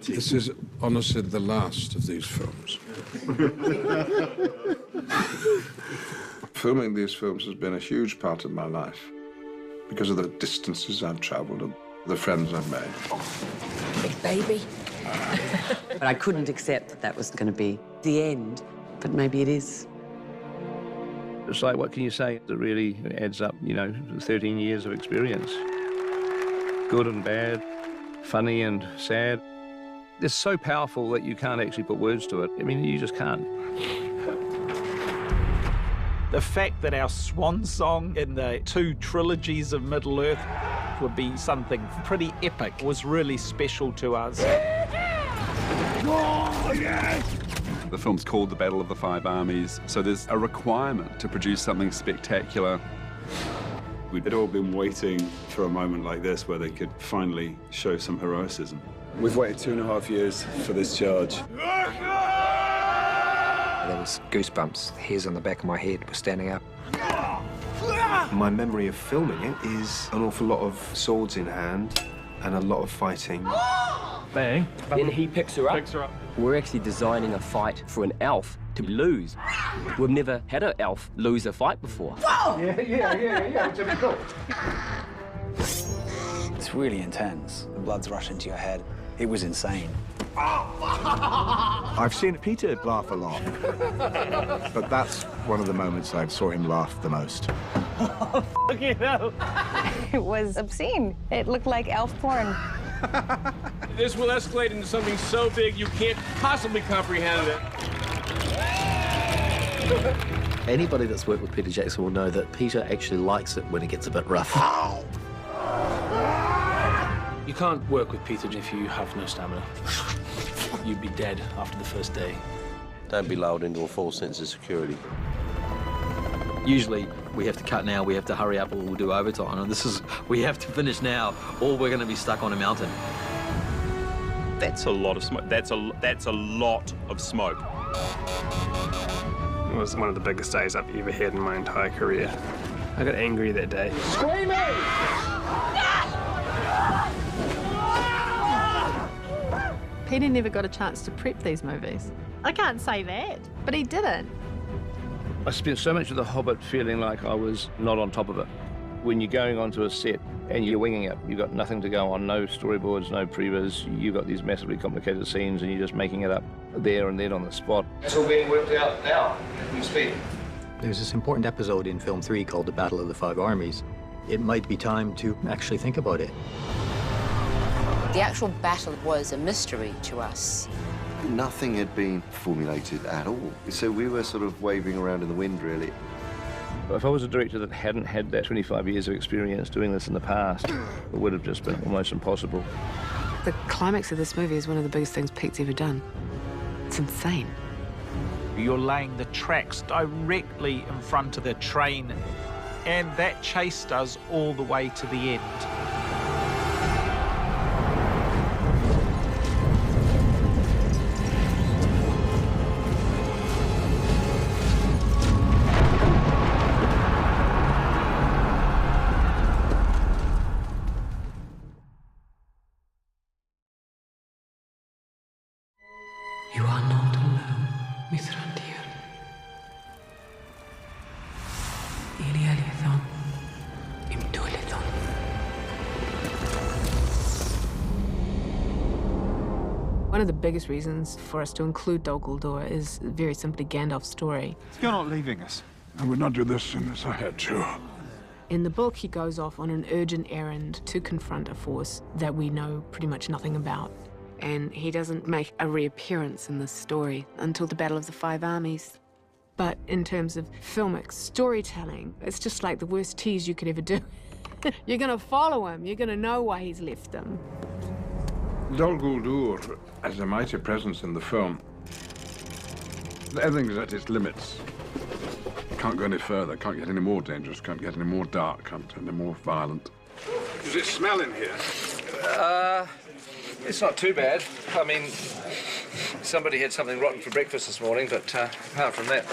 This is honestly the last of these films. Filming these films has been a huge part of my life because of the distances I've travelled and the friends I've made. Big baby. But I couldn't accept that that was going to be the end, but maybe it is. It's like, what can you say? It really adds up, you know, 13 years of experience. Good and bad, funny and sad. It's so powerful that you can't actually put words to it. I mean, you just can't. The fact that our swan song in the 2 trilogies of Middle-earth would be something pretty epic was really special to us. Oh, yes! The film's called The Battle of the Five Armies, so there's a requirement to produce something spectacular. We'd all been waiting for a moment like this where they could finally show some heroicism. We've waited 2.5 years for this charge. There was goosebumps. Hairs on the back of my head were standing up. My memory of filming it is an awful lot of swords in hand and a lot of fighting. Bang. Then he picks her up. We're actually designing a fight for an elf to lose. We've never had an elf lose a fight before. Yeah, which would be cool. It's really intense. The blood's rushing to your head. It was insane. I've seen Peter laugh a lot, but that's one of the moments I saw him laugh the most. It was obscene. It looked like elf porn. This will escalate into something so big you can't possibly comprehend it. Anybody that's worked with Peter Jackson will know that Peter actually likes it when it gets a bit rough. You can't work with Peter if you have no stamina. You'd be dead after the first day. Don't be lulled into a false sense of security. Usually we have to cut now, we have to hurry up, or we'll do overtime. And this is, we have to finish now, or we're going to be stuck on a mountain. That's a lot of smoke. That's a lot of smoke. It was one of the biggest days I've ever had in my entire career. I got angry that day. Screaming! Peter never got a chance to prep these movies. I can't say that, but he didn't. I spent so much of The Hobbit feeling like I was not on top of it. When you're going onto a set and you're winging it, you've got nothing to go on, no storyboards, no previs, you've got these massively complicated scenes and you're just making it up there and then on the spot. It's all being worked out now, as we speak. There's this important episode in film 3 called The Battle of the Five Armies. It might be time to actually think about it. The actual battle was a mystery to us. Nothing had been formulated at all, so we were sort of waving around in the wind, really. If I was a director that hadn't had that 25 years of experience doing this in the past, it would have just been almost impossible. The climax of this movie is one of the biggest things Pete's ever done. It's insane. You're laying the tracks directly in front of the train, and that chased us all the way to the end. You are not alone, Miss Randir. Ilialithon, Imdolithon. One of the biggest reasons for us to include Dol Guldur is very simply Gandalf's story. You're not leaving us. I would not do this unless I had to. In the book, he goes off on an urgent errand to confront a force that we know pretty much nothing about. And he doesn't make a reappearance in this story until the Battle of the Five Armies. But in terms of filmic storytelling, it's just like the worst tease you could ever do. You're going to follow him. You're going to know why he's left them. Dol Guldur has a mighty presence in the film. Everything's at its limits. Can't go any further, can't get any more dangerous, can't get any more dark, can't get any more violent. Does it smell in here? It's not too bad. I mean, somebody had something rotten for breakfast this morning, but apart from that...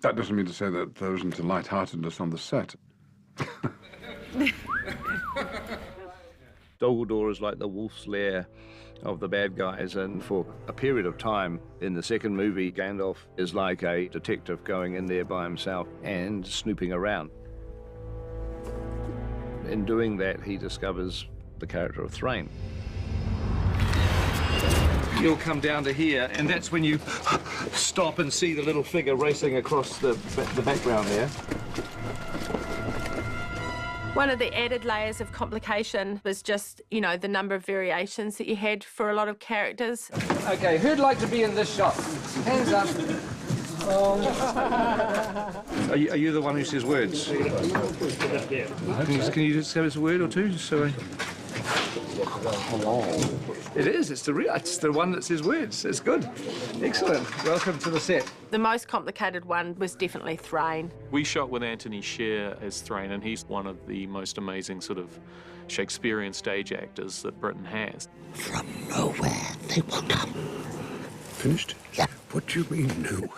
That doesn't mean to say that there isn't a light-heartedness on the set. Dumbledore is like the wolf's lair of the bad guys, and for a period of time in the second movie, Gandalf is like a detective going in there by himself and snooping around. In doing that, he discovers the character of Thrain. You'll come down to here, and that's when you stop and see the little figure racing across the background there. One of the added layers of complication was just, you know, the number of variations that you had for a lot of characters. Okay, who'd like to be in this shot? Hands up. Are you the one who says words? Can you just give us a word or two? Just so I... It is. It's the one that says words. It's good. Excellent. Welcome to the set. The most complicated one was definitely Thrain. We shot with Anthony Sher as Thrain, and he's one of the most amazing sort of Shakespearean stage actors that Britain has. From nowhere, they will come. Finished? Yeah. What do you mean, no?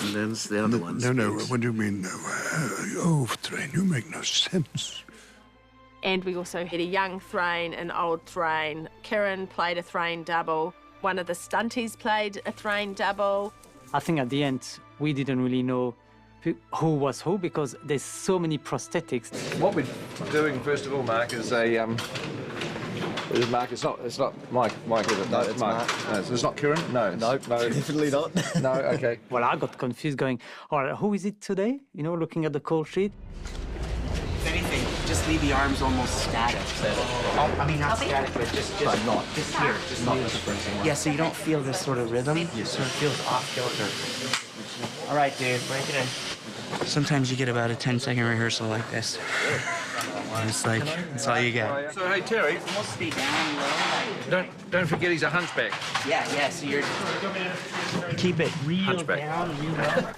And then the other ones. No, what do you mean, no? Oh, Thrain, you make no sense. And we also had a young Thrain, an old Thrain. Kieran played a Thrain double. One of the stunties played a Thrain double. I think at the end, we didn't really know who was who because there's so many prosthetics. What we're doing, first of all, Mark, is a... It is Mark. It's not Mike, is it? No, it's Mark. No, it's not Kieran? No. No, Definitely not. No, okay. Well, I got confused going, all right, who is it today? You know, looking at the call sheet. If anything, just leave the arms almost static. Oh, I mean, not static, but just here. Just not yeah, so you don't feel this sort of rhythm. It sort of feels off kilter. All right, dude, break it in. Sometimes you get about a 10-second rehearsal like this. And it's like, that's all you get. So, hey, Terry. Almost stay down low. Don't forget he's a hunchback. Yeah, so you're... Keep it real Hunchback. down, real low.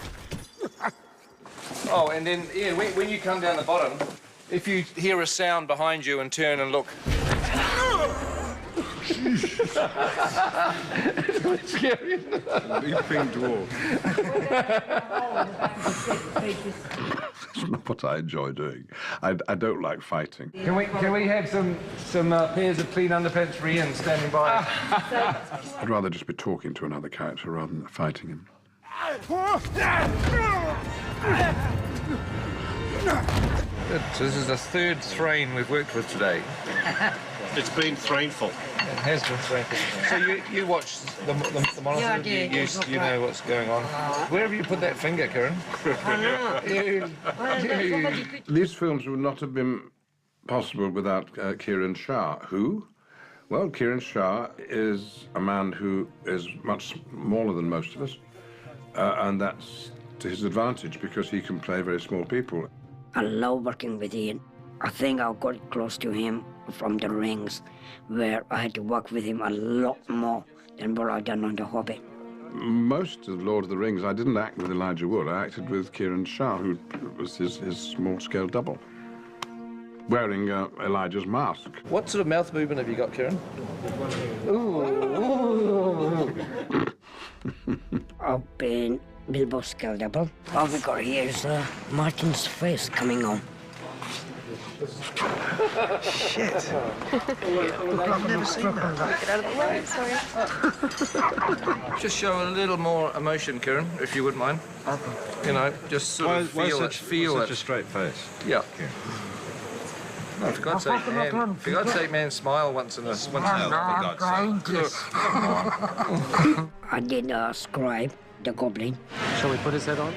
Oh, and then, Ian, when you come down the bottom, if you hear a sound behind you and turn and look... It's scary. Leaping dwarf. That's not what I enjoy doing. I don't like fighting. Can we have some pairs of clean underpants for Ian standing by? I'd rather just be talking to another character rather than fighting him. Good. So this is the third Thrain we've worked with today. It's been Thrainful. It has been Thrainful. So you watch the monitor? Yeah, I do. You know what's going on. Where have you put that finger, Kieran? These films would not have been possible without Kieran Shah. Who? Well, Kieran Shah is a man who is much smaller than most of us, and that's to his advantage because he can play very small people. I love working with Ian. I think I got close to him from The Rings, where I had to work with him a lot more than what I've done on The Hobbit. Most of Lord of the Rings, I didn't act with Elijah Wood. I acted with Kieran Shah, who was his small-scale double, wearing Elijah's mask. What sort of mouth movement have you got, Kieran? I've been Bilbo's scale double. All we got here is Martin's face coming on. Shit. I've never seen that. Get out of the way, sorry. Just show a little more emotion, Kieran, if you wouldn't mind. You know, just sort of feel it. Such a straight face. Yeah. No, for God's sake, man, smile once in a while. I did Scribe, the Goblin. Shall we put his head on?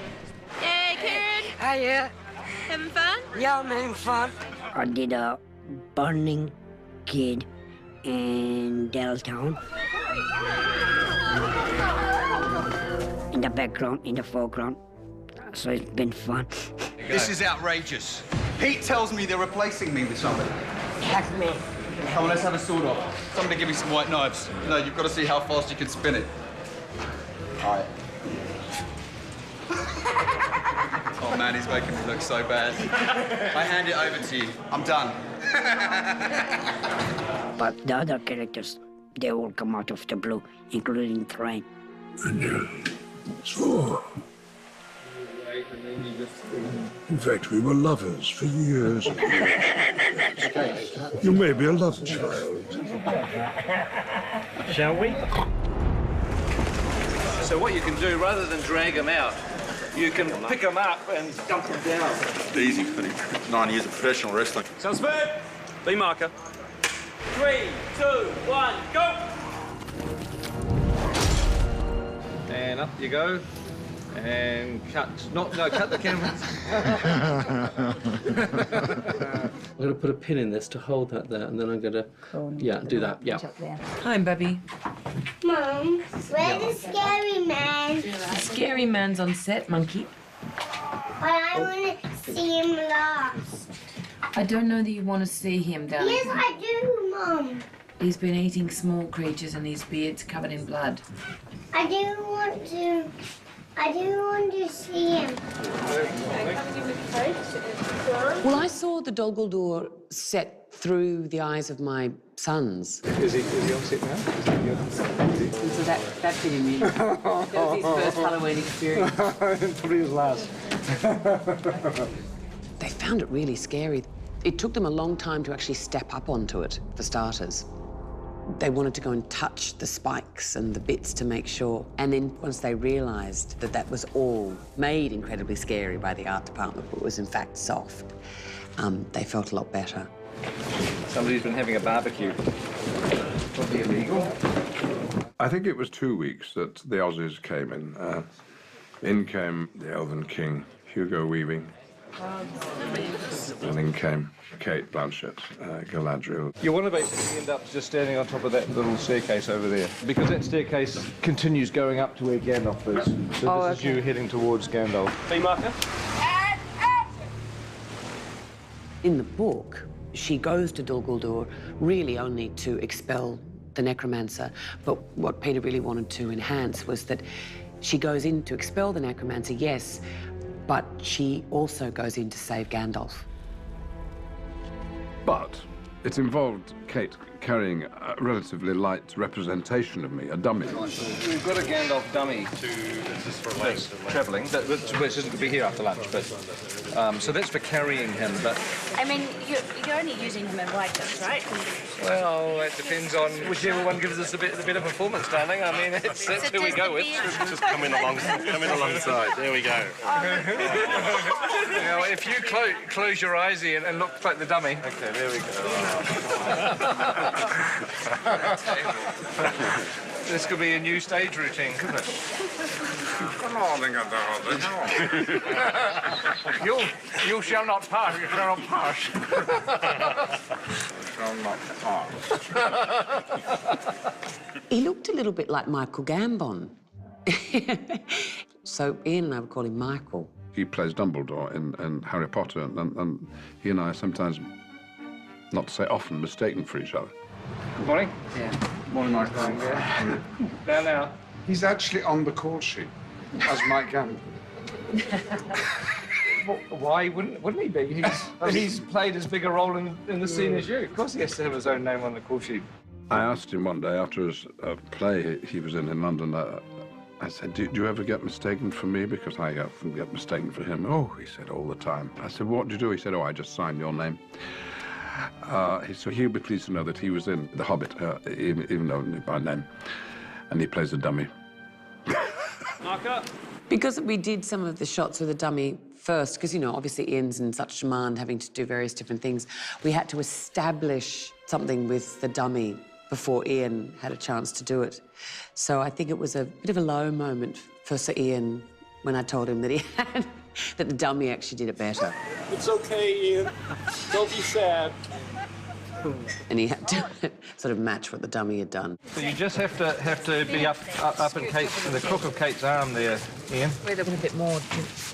Hey, Kieran. Hiya. Having fun? Yeah, I'm having fun. I did a burning kid in Daletown. In the background, in the foreground. So it's been fun. This is outrageous. Pete tells me they're replacing me with somebody. Heck me. Come on, let's have a sword off. Somebody give me some white knives. No, you've got to see how fast you can spin it. All right. Oh man, he's making me look so bad. I hand it over to you. I'm done. But the other characters, they all come out of the blue, including Thrain. In fact, we were lovers for years and years. You may be a love child. Shall we? So what you can do, rather than drag them out, you can pick them up and dump them down. Easy, 9 years of professional wrestling. Sounds fair. B marker. 3, 2, 1, go! And up you go. And cut. Cut the camera. I'm going to put a pin in this to hold that there, and then I'm going to, do that. Yeah. Hi, Bubby. Mum, where's the scary man? The scary man's on set, monkey. But I want to see him last. I don't know that you want to see him, darling. Yes, I do, Mum. He's been eating small creatures and his beard's covered in blood. I do want to see him. Well, I saw the Dol Guldur set through the eyes of my sons. Is he on set now? So that did him in. That was his first Halloween experience. Probably his last. They found it really scary. It took them a long time to actually step up onto it, for starters. They wanted to go and touch the spikes and the bits to make sure. And then once they realised that that was all made incredibly scary by the art department, but was in fact soft, they felt a lot better. Somebody's been having a barbecue. Probably illegal. I think it was 2 weeks that the Aussies came in. In came the Elven King, Hugo Weaving. And in came Kate Blanchett, Galadriel. You want to basically end up just standing on top of that little staircase over there, because that staircase continues going up to where Gandalf is. So this is you heading towards Gandalf. B marker. In the book, she goes to Dol Guldur really only to expel the necromancer. But what Peter really wanted to enhance was that she goes in to expel the necromancer, yes, but she also goes in to save Gandalf. But it involved Kate carrying a relatively light representation of me, a dummy. We've got a Gandalf dummy that's travelling, which isn't to be here after lunch, but so that's for carrying him. But I mean, you're only using him in whiteness, right? well, it depends on whichever one gives us a bit of performance, darling. I mean, that's who we go with. Just come in alongside. There we go. You know, if you close your eyes, Ian, and look like the dummy. Okay, there we go. This could be a new stage routine, couldn't it? You shall not pass. You shall not pass. Shall not pass. He looked a little bit like Michael Gambon. So Ian and I would call him Michael. He plays Dumbledore in Harry Potter, and he and I are sometimes, not to say often, mistaken for each other. Good morning. Yeah. Morning, Michael. Now. He's actually on the call sheet as Mike Gambon. Why wouldn't he be? He's played as big a role in the scene as you. Of course he has to have his own name on the call sheet. I asked him one day after his play he was in London, I said, do you ever get mistaken for me? Because I often get mistaken for him. Oh, he said, all the time. I said, what do you do? He said, oh, I just signed your name. So he'll be pleased to know that he was in The Hobbit, even though by name, and he plays a dummy. Marker. Because we did some of the shots with the dummy first, because, you know, obviously Ian's in such demand, having to do various different things, we had to establish something with the dummy before Ian had a chance to do it. So I think it was a bit of a low moment for Sir Ian when I told him that that the dummy actually did it better. It's okay, Ian. Don't be sad. And he had to sort of match what the dummy had done. So you just have to be up in the crook of Kate's arm there, Ian. Wait a bit more.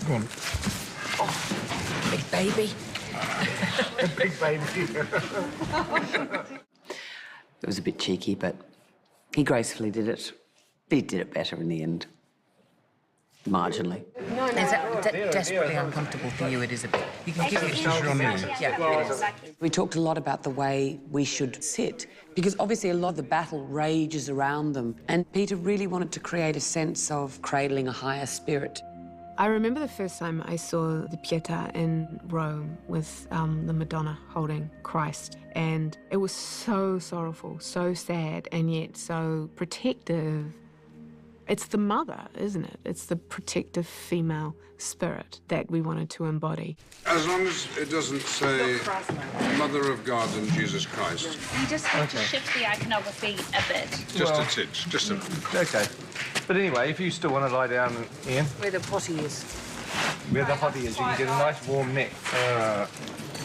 Go on. Oh, big baby. Big baby. It was a bit cheeky, but he gracefully did it. He did it better in the end. Marginally. No, is that desperately uncomfortable for you? It is a bit. You can keep your shoulder on me. Yeah. We talked a lot about the way we should sit, because obviously a lot of the battle rages around them, and Peter really wanted to create a sense of cradling a higher spirit. I remember the first time I saw the Pietà in Rome with the Madonna holding Christ, and it was so sorrowful, so sad, and yet so protective. It's the mother, isn't it? It's the protective female spirit that we wanted to embody. As long as it doesn't say Mother of God and Jesus Christ. You just have to shift the iconography a bit. Just a titch, just a... Okay. But anyway, if you still want to lie down, Ian. Where the potty is. Where the potty is, you can get a nice warm neck.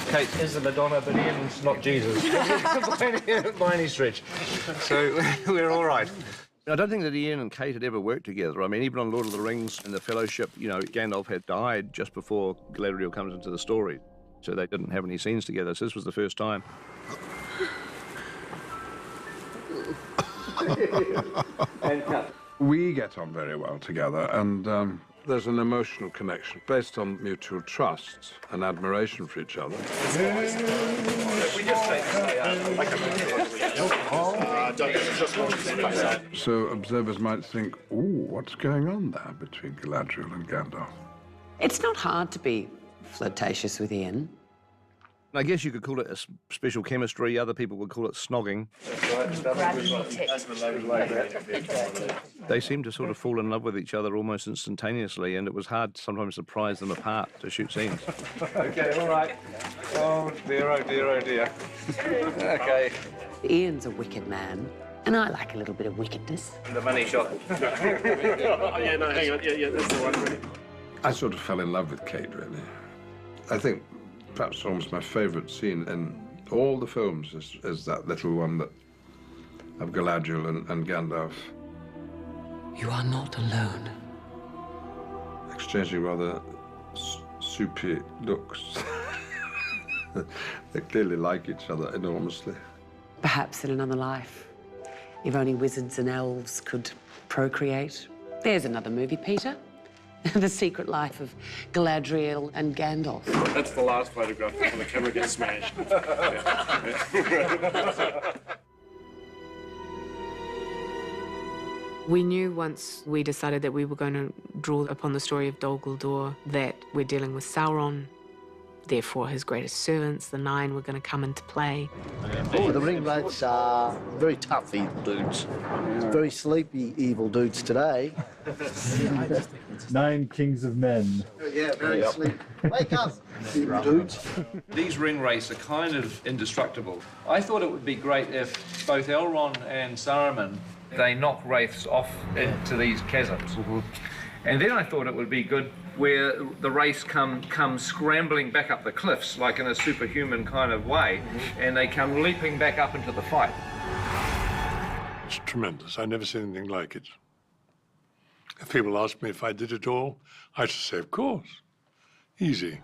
Kate is the Madonna, but Ian's not Jesus. By any stretch. So we're all right. I don't think that Ian and Kate had ever worked together. I mean, even on Lord of the Rings and the Fellowship, you know, Gandalf had died just before Galadriel comes into the story. So they didn't have any scenes together. So this was the first time. And cut. We get on very well together, and there's an emotional connection based on mutual trust and admiration for each other. So observers might think, ooh, what's going on there between Galadriel and Gandalf? It's not hard to be flirtatious with Ian. I guess you could call it a special chemistry. Other people would call it snogging. They seemed to sort of fall in love with each other almost instantaneously, and it was hard sometimes to prise them apart to shoot scenes. Okay, all right. Oh, dear, oh, dear, oh, dear. Okay. Ian's a wicked man, and I like a little bit of wickedness. The money shot. Oh, yeah, no, hang on. Yeah, that's the one, really. I sort of fell in love with Kate, really. I think perhaps almost my favourite scene in all the films is that little one that of Galadriel and Gandalf. You are not alone. Exchanging rather soupy looks. They clearly like each other enormously. Perhaps in another life, if only wizards and elves could procreate. There's another movie, Peter. The Secret Life of Galadriel and Gandalf. That's the last photograph before the camera gets smashed. We knew once we decided that we were going to draw upon the story of Dol Guldur that we're dealing with Sauron. Therefore, his greatest servants, the Nine, were going to come into play. Oh, the ring wraiths are very tough evil dudes. Very sleepy evil dudes today. 9 kings of men. Yeah, very sleepy. Wake up, evil dudes. These ring wraiths are kind of indestructible. I thought it would be great if both Elrond and Saruman, they knock wraiths off into these chasms. And then I thought it would be good where the race come scrambling back up the cliffs, like in a superhuman kind of way, and they come leaping back up into the fight. It's tremendous. I've never seen anything like it. If people ask me if I did it all, I should say, of course. Easy.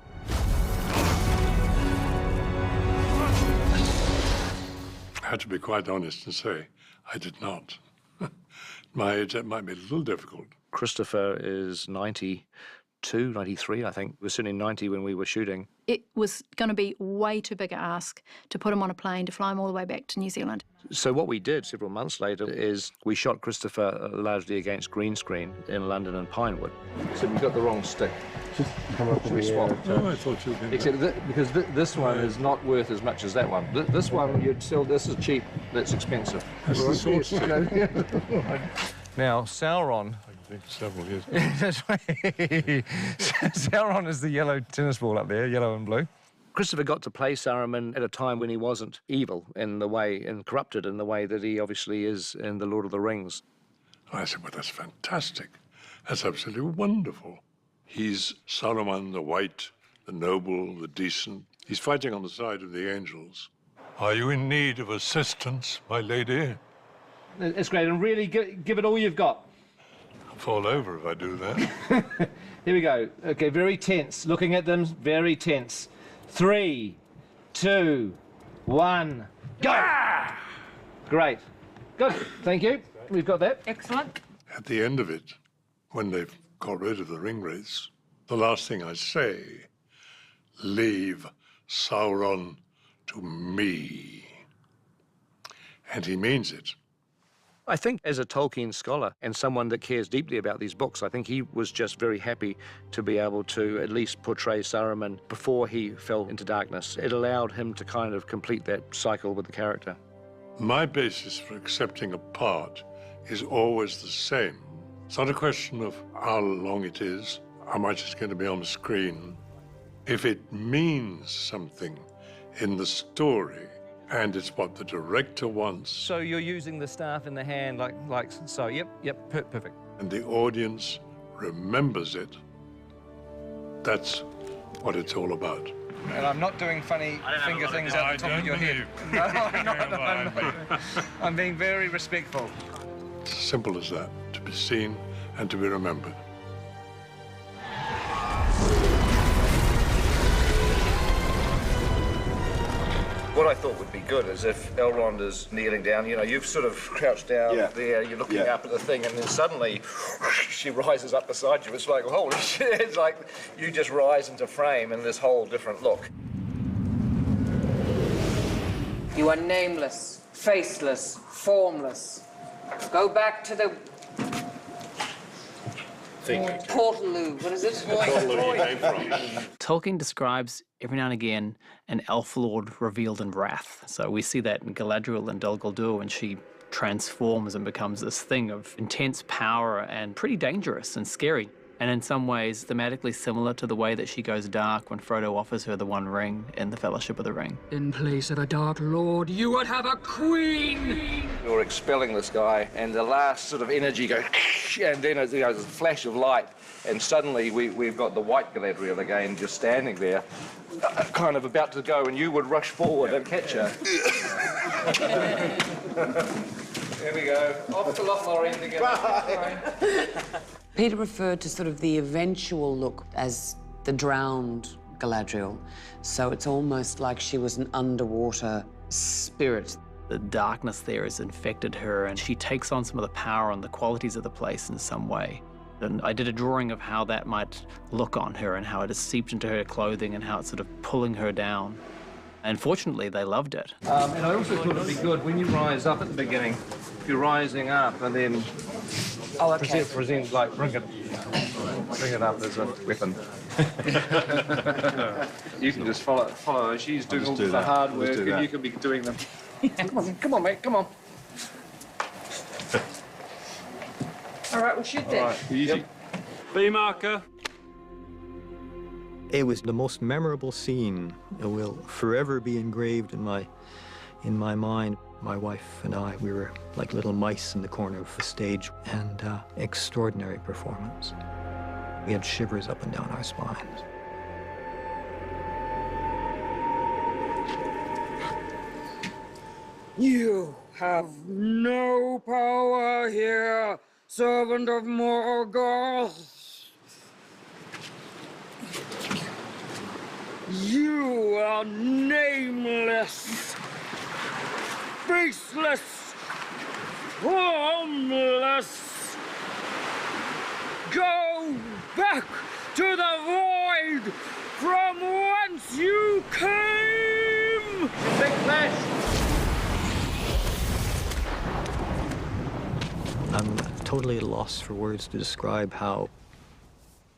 I had to be quite honest and say, I did not. At my age, that might be a little difficult. Christopher is 92, 93, I think. He was certainly 90 when we were shooting. It was going to be way too big a ask to put him on a plane to fly him all the way back to New Zealand. So what we did several months later is we shot Christopher largely against green screen in London and Pinewood. So we've got the wrong stick. Just come up with Oh, I thought you'd been... Except because this one is not worth as much as that one. This one you'd sell, this is cheap, that's expensive. That's the source. Now, Sauron... Several years. That's right. Sauron is the yellow tennis ball up there, yellow and blue. Christopher got to play Saruman at a time when he wasn't evil in the way, and corrupted in the way that he obviously is in The Lord of the Rings. I said, well, that's fantastic. That's absolutely wonderful. He's Saruman, the white, the noble, the decent. He's fighting on the side of the angels. Are you in need of assistance, my lady? It's great, and really give it all you've got. I'll fall over if I do that. Here we go. Okay, very tense. Looking at them, very tense. 3, 2, 1, go! Ah! Great. Good. Thank you. We've got that. Excellent. At the end of it, when they've got rid of the ring wraiths, the last thing I say, leave Sauron to me. And he means it. I think as a Tolkien scholar and someone that cares deeply about these books, I think he was just very happy to be able to at least portray Saruman before he fell into darkness. It allowed him to kind of complete that cycle with the character. My basis for accepting a part is always the same. It's not a question of how long it is, how much is going to be on the screen. If it means something in the story, and it's what the director wants. So you're using the staff in the hand like so. Yep, perfect. And the audience remembers it. That's what it's all about. And I'm not doing funny finger things out the top of your head. No, I'm not. I'm being very respectful. It's as simple as that, to be seen and to be remembered. What I thought would be good is if Elrond is kneeling down, you know, you've sort of crouched down there, you're looking up at the thing, and then suddenly she rises up beside you. It's like, holy shit, it's like you just rise into frame in this whole different look. You are nameless, faceless, formless. Go back to the Portaloo. What is it? Tolkien describes every now and again an elf lord revealed in wrath. So we see that in Galadriel and Dol Guldur when she transforms and becomes this thing of intense power and pretty dangerous and scary. And in some ways thematically similar to the way that she goes dark when Frodo offers her the One Ring in the Fellowship of the Ring. In place of a Dark Lord, you would have a queen! You're expelling this guy, and the last sort of energy goes, and then there's a flash of light, and suddenly we've got the white Galadriel again just standing there, kind of about to go, and you would rush forward and catch her. There we go. Off to Lothlorien together. Peter referred to sort of the eventual look as the drowned Galadriel. So it's almost like she was an underwater spirit. The darkness there has infected her, and she takes on some of the power and the qualities of the place in some way. And I did a drawing of how that might look on her and how it has seeped into her clothing and how it's sort of pulling her down. And fortunately, they loved it. And I also thought it'd be good when you rise up at the beginning, if you're rising up and then present like bring it up as a weapon. You can just follow her. She's doing all the hard work, and you can be doing them. Come on, mate, come on. All right, we'll shoot then. All right, easy. B marker. It was the most memorable scene. It will forever be engraved in my mind. My wife and I, we were like little mice in the corner of the stage, and extraordinary performance. We had shivers up and down our spines. You have no power here, servant of Morgoth. You are nameless, faceless, formless. Go back to the void from whence you came! Big flash! I'm totally at a loss for words to describe how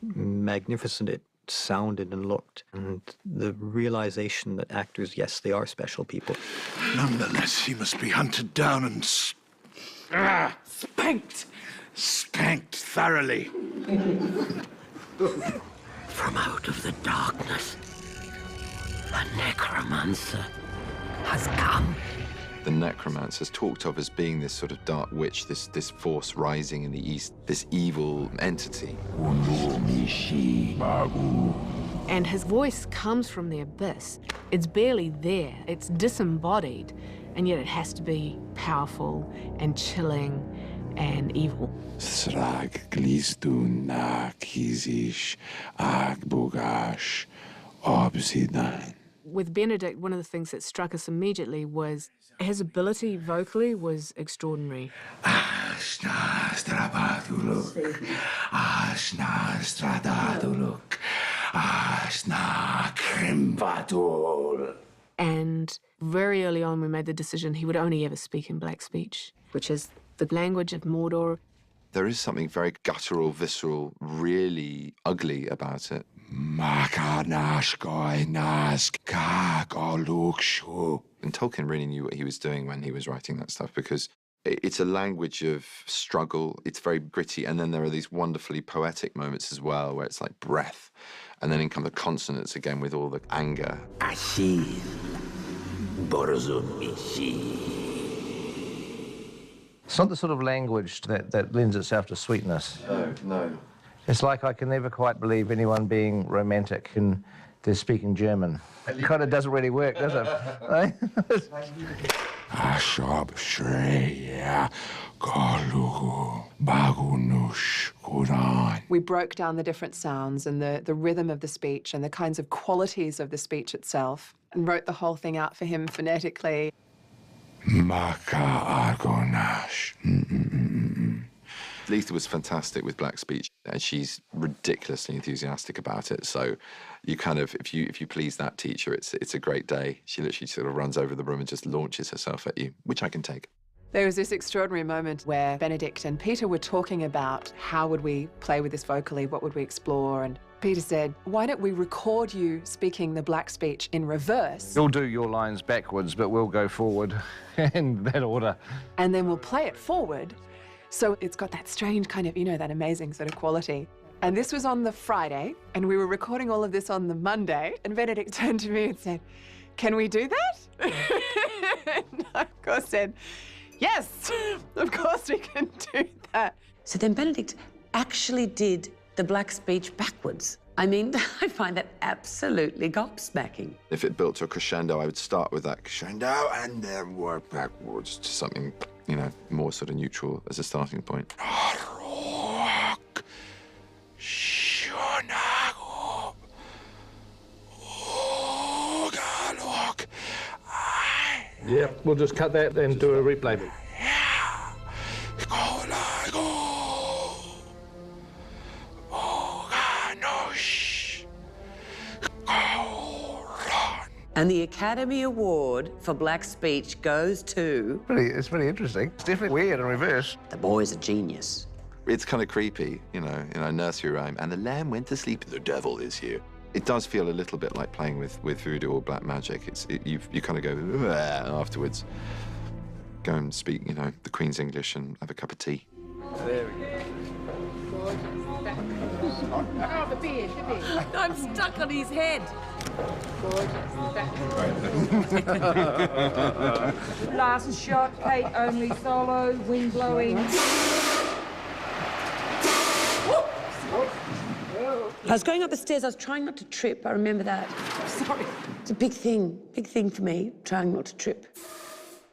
magnificent it sounded and looked, and the realization that actors, yes, they are special people. Nonetheless, he must be hunted down and spanked thoroughly. From out of the darkness, a necromancer has come. The necromancer's talked of as being this sort of dark witch, this force rising in the east, this evil entity. And his voice comes from the abyss. It's barely there, it's disembodied, and yet it has to be powerful and chilling and evil. Srag glistun na kizish ag bogash obsidan. With Benedict, one of the things that struck us immediately was his ability vocally was extraordinary. Ashna strabaduluk, ashna stradaduluk, ashna krimbadul. And very early on, we made the decision he would only ever speak in black speech, which is the language of Mordor. There is something very guttural, visceral, really ugly about it. And Tolkien really knew what he was doing when he was writing that stuff, because it's a language of struggle. It's very gritty, and then there are these wonderfully poetic moments as well, where it's like breath, and then in come the consonants again with all the anger. It's not the sort of language that lends itself to sweetness. No. It's like I can never quite believe anyone being romantic and they're speaking German. It kind of doesn't really work, does it? We broke down the different sounds and the rhythm of the speech and the kinds of qualities of the speech itself and wrote the whole thing out for him phonetically. Letha was fantastic with black speech, and she's ridiculously enthusiastic about it. So you kind of, if you please that teacher, it's a great day. She literally sort of runs over the room and just launches herself at you, which I can take. There was this extraordinary moment where Benedict and Peter were talking about how would we play with this vocally, what would we explore, and Peter said, why don't we record you speaking the black speech in reverse? You'll do your lines backwards, but we'll go forward in that order. And then we'll play it forward. So it's got that strange kind of, you know, that amazing sort of quality. And this was on the Friday, and we were recording all of this on the Monday, and Benedict turned to me and said, can we do that? And I, of course, said, yes, of course we can do that. So then Benedict actually did the black speech backwards. I mean, I find that absolutely gobsmacking. If it built to a crescendo, I would start with that crescendo and then work backwards to something, you know, more sort of neutral as a starting point. Yeah, we'll just cut that and do a replay. And the Academy Award for black speech goes to... It's really interesting. It's definitely weird in reverse. The boy's a genius. It's kind of creepy, you know, nursery rhyme. And the lamb went to sleep, the devil is here. It does feel a little bit like playing with voodoo or black magic. You kind of go, and afterwards go and speak, you know, the Queen's English and have a cup of tea. There we go. Oh, the beard. I'm stuck on his head. Last shot, Kate only solo, wind blowing. I was going up the stairs, I was trying not to trip, I remember that. Sorry. It's a big thing for me, trying not to trip.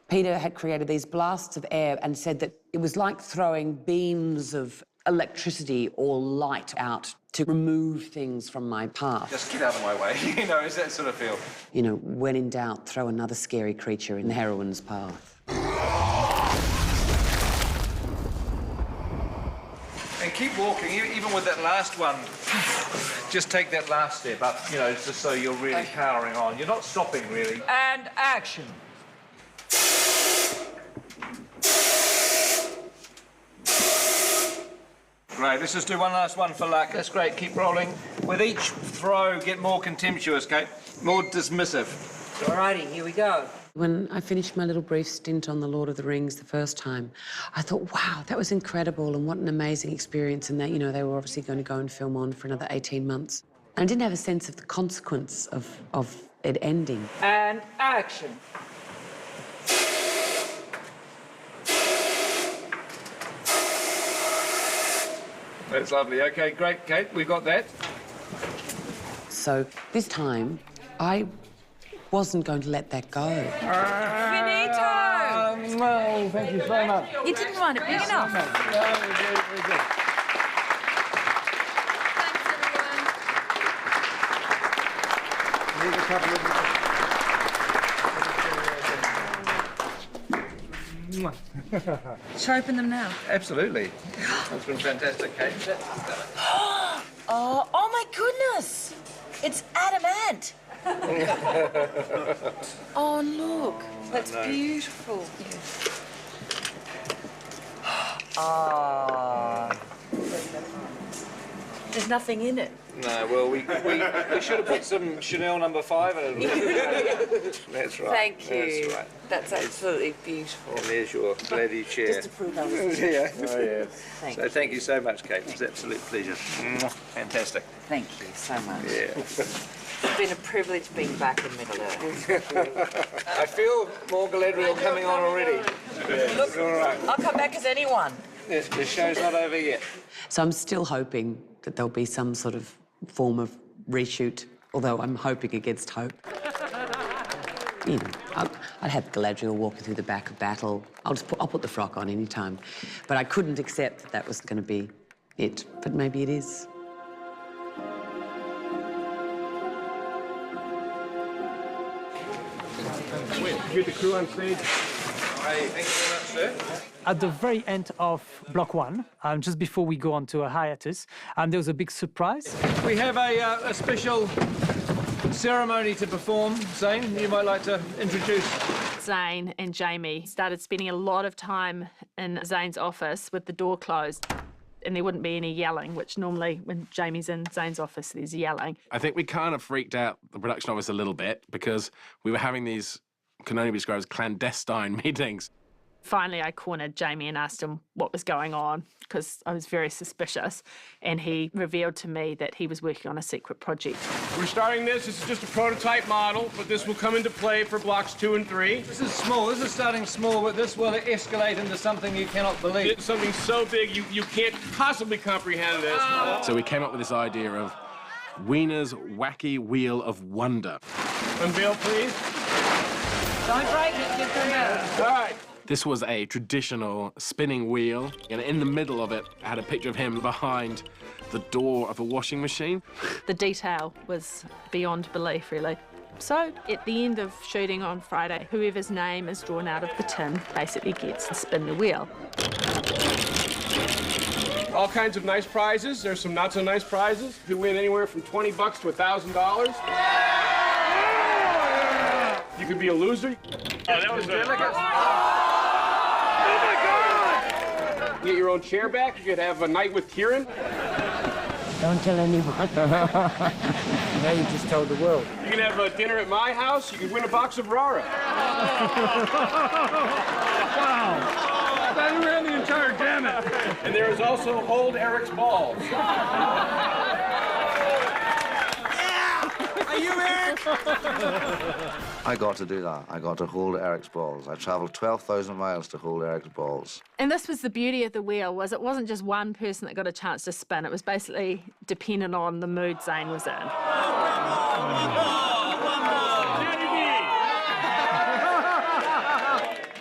Peter had created these blasts of air and said that it was like throwing beams of electricity or light out to remove things from my path. Just get out of my way, you know, is that sort of feel? You know, when in doubt, throw another scary creature in the heroine's path. And keep walking, even with that last one. Just take that last step up, you know, just so you're really powering on. You're not stopping, really. And action. Great, let's just do one last one for luck. That's great, keep rolling. With each throw, get more contemptuous, Kate. More dismissive. Alrighty, here we go. When I finished my little brief stint on The Lord of the Rings the first time, I thought, wow, that was incredible and what an amazing experience. And that, you know, they were obviously going to go and film on for another 18 months. And I didn't have a sense of the consequence of it ending. And action. That's lovely. OK, great, Kate, we've got that. So this time, I wasn't going to let that go. Finito! No, thank you so much. You didn't write it big enough. Very good. Need a couple of... Should I open them now? Absolutely. That's been fantastic, Kate. Oh my goodness! It's adamant. Oh, look. That's beautiful. Oh. There's nothing in it. No, well, we should have put some Chanel No. 5 in it. That's right. Thank you. That's right. That's absolutely beautiful. And there's your bloody chair. Just to prove I was Yeah. Oh, yes. Thank you so much, Kate. It's an absolute pleasure. Fantastic. Thank you so much. Yeah. It's been a privilege being back in Middle Earth. I feel more Galadriel coming on already. Look, all right. I'll come back as anyone. The show's not over yet. So I'm still hoping that there'll be some sort of form of reshoot, although I'm hoping against hope. You know, I'd have Galadriel walking through the back of battle. I'll put the frock on any time. But I couldn't accept that that was going to be it. But maybe it is. Get the crew on stage. Hey, thank you very much, sir. At the very end of Block 1, just before we go on to a hiatus, there was a big surprise. We have a special ceremony to perform. Zane, you might like to introduce. Zane and Jamie started spending a lot of time in Zane's office with the door closed. And there wouldn't be any yelling, which normally when Jamie's in Zane's office, there's yelling. I think we kind of freaked out the production office a little bit because we were having these, can only be described as clandestine meetings. Finally, I cornered Jamie and asked him what was going on because I was very suspicious. And he revealed to me that he was working on a secret project. We're starting this. This is just a prototype model, but this will come into play for blocks 2 and 3. This is small. This is starting small, but this will escalate into something you cannot believe. It's something so big you can't possibly comprehend this. So we came up with this idea of Wiener's Wacky Wheel of Wonder. Unveil, please. Don't break it, get them out. All right. This was a traditional spinning wheel, and in the middle of it, I had a picture of him behind the door of a washing machine. The detail was beyond belief, really. So at the end of shooting on Friday, whoever's name is drawn out of the tin basically gets to spin the wheel. All kinds of nice prizes. There's some not so nice prizes. You win anywhere from $20 to $1,000. You could be a loser. Oh, that was delicate. Get your own chair back. You could have a night with Kieran. Don't tell anyone. Now you just told the world. You can have a dinner at my house. You could win a box of Rara. Wow! That ran the entire gamut. And there is also Hold Eric's Balls. Are you Eric? I got to do that. I got to hold Eric's balls. I travelled 12,000 miles to hold Eric's balls. And this was the beauty of the wheel, was it wasn't just one person that got a chance to spin. It was basically dependent on the mood Zane was in.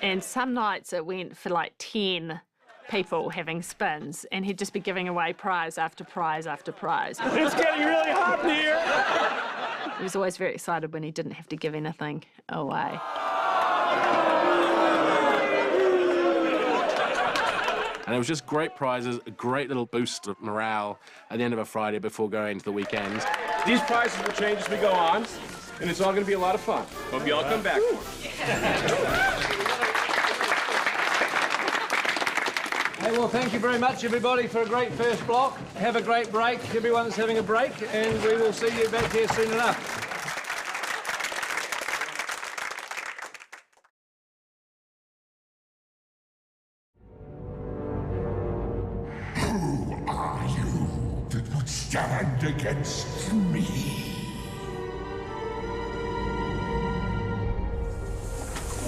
And some nights it went for like 10 people having spins, and he'd just be giving away prize after prize after prize. It's getting really hot in here. He was always very excited when he didn't have to give anything away. And it was just great prizes, a great little boost of morale at the end of a Friday before going into the weekend. These prizes will change as we go on, and it's all going to be a lot of fun. Hope you all come back for it. Hey, well, thank you very much, everybody, for a great first block. Have a great break, everyone that's having a break, and we will see you back here soon enough. Who are you that would stand against me?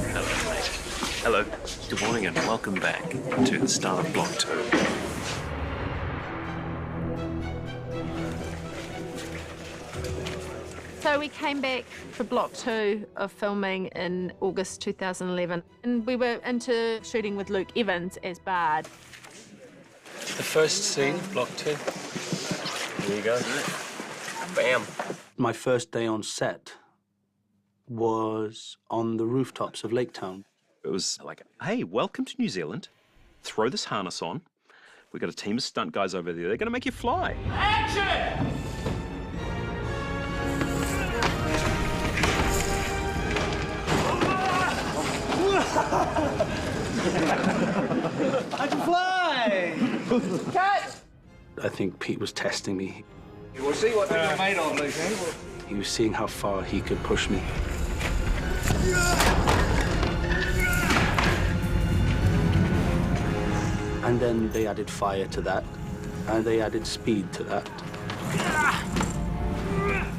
Hello, mate. Hello. Good morning and welcome back to the start of Block 2. So we came back for Block 2 of filming in August 2011, and we were into shooting with Luke Evans as Bard. The first scene of Block 2. There you go. Bam. My first day on set was on the rooftops of Lake Town. It was like, hey, welcome to New Zealand. Throw this harness on. We've got a team of stunt guys over there. They're going to make you fly. Action! I can fly! Cut! I think Pete was testing me. We'll see what you're made of, Luke. He was seeing how far he could push me. And then they added fire to that, and they added speed to that.